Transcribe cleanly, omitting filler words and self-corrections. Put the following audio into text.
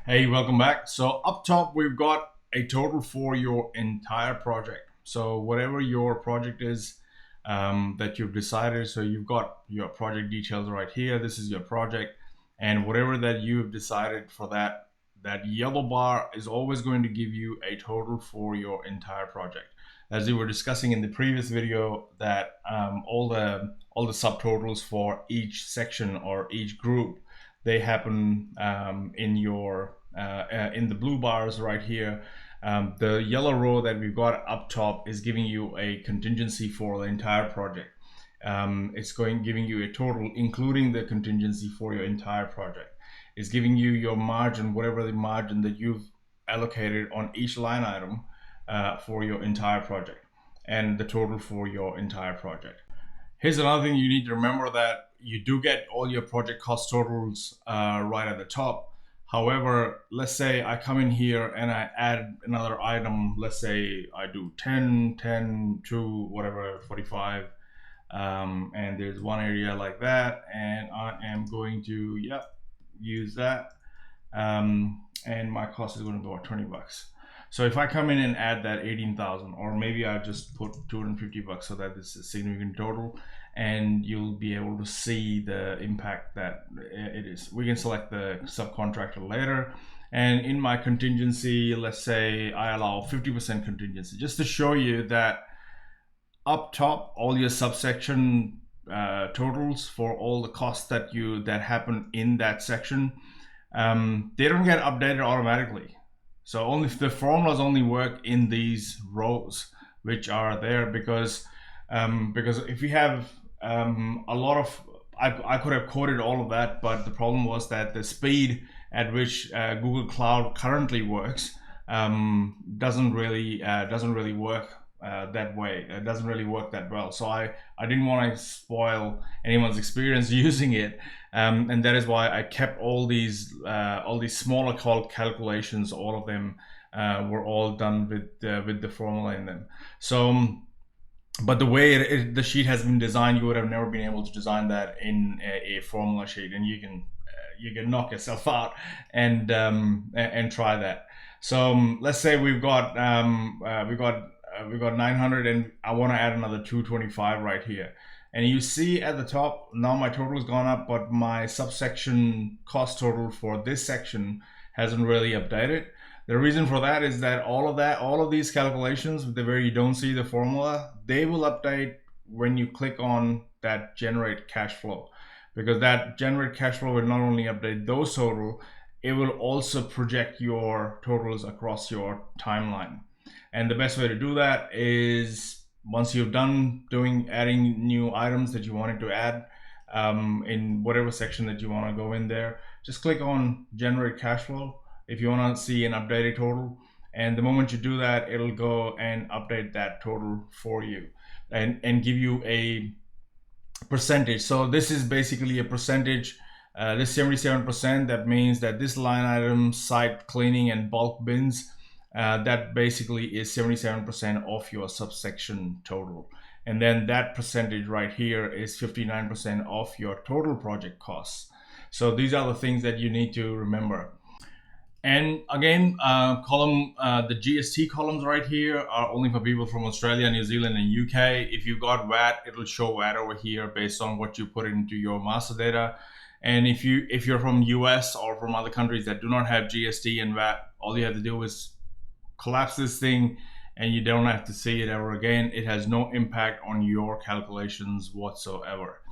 Hey, welcome back. So up top, we've got a total for your entire project. So whatever your project is that you've decided, so you've got your project details right here. This is your project, and whatever that you've decided for that yellow bar is always going to give you a total for your entire project. As we were discussing in the previous video, that all the subtotals for each section or each group, they happen in the blue bars right here. The yellow row that we've got up top is giving you a contingency for the entire project. It's giving you a total, including the contingency for your entire project. It's giving you your margin, whatever the margin that you've allocated on each line item for your entire project, and the total for your entire project. Here's another thing you need to remember, that you do get all your project cost totals right at the top. However, let's say I come in here and I add another item. Let's say I do 10, 10, 2, whatever, 45. And there's one area like that. And I am going to, use that. And my cost is going to go at 20 bucks. So if I come in and add that 18,000, or maybe I just put 250 bucks so that this is a significant total, and you'll be able to see the impact that it is. We can select the subcontractor later. And in my contingency, let's say I allow 50% contingency, just to show you that up top, all your subsection totals for all the costs that happen in that section, they don't get updated automatically. So only the formulas only work in these rows, which are there because if you have a lot of, I could have coded all of that, but the problem was that the speed at which Google Cloud currently works doesn't really work that way. It doesn't really work that well. So I didn't want to spoil anyone's experience using it, and that is why I kept all these smaller calculations. All of them were all done with the formula in them. So, but the way the sheet has been designed, you would have never been able to design that in a formula sheet, and you can knock yourself out and try that. So let's say we've got 900, and I want to add another 225 right here. And you see at the top, now my total has gone up, but my subsection cost total for this section hasn't really updated. The reason for that is that all of these calculations, where you don't see the formula, they will update when you click on that generate cash flow, because that generate cash flow will not only update those total, it will also project your totals across your timeline. And the best way to do that is, once you've done adding new items that you wanted to add in whatever section that you want to go in there, just click on generate cash flow if you want to see an updated total. And the moment you do that, it'll go and update that total for you and give you a percentage. So this is basically a percentage. This 77%, that means that this line item, site cleaning and bulk bins, that basically is 77% of your subsection total. And then that percentage right here is 59% of your total project costs. So these are the things that you need to remember. And again, the GST columns right here are only for people from Australia, New Zealand, and UK. If you've got VAT, it'll show VAT over here based on what you put into your master data. And if you're from US or from other countries that do not have GST and VAT, all you have to do is collapse this thing and you don't have to see it ever again. It has no impact on your calculations whatsoever.